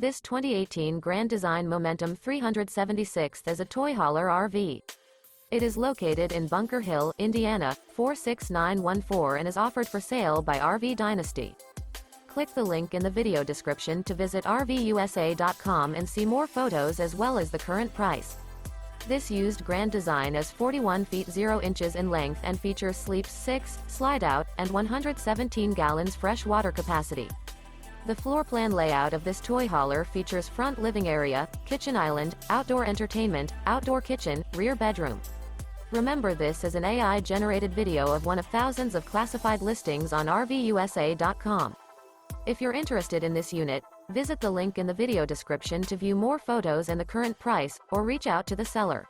This 2018 Grand Design Momentum 376 is a toy hauler RV. It is located in Bunker Hill, Indiana, 46914 and is offered for sale by RV Dynasty. Click the link in the video description to visit RVUSA.com and see more photos as well as the current price. This used Grand Design is 41 feet 0 inches in length and features sleeps 6, slide-out, and 117 gallons fresh water capacity. The floor plan layout of this toy hauler features front living area, kitchen island, outdoor entertainment, outdoor kitchen, rear bedroom. Remember, this is an AI-generated video of one of thousands of classified listings on RVUSA.com. If you're interested in this unit, visit the link in the video description to view more photos and the current price, or reach out to the seller.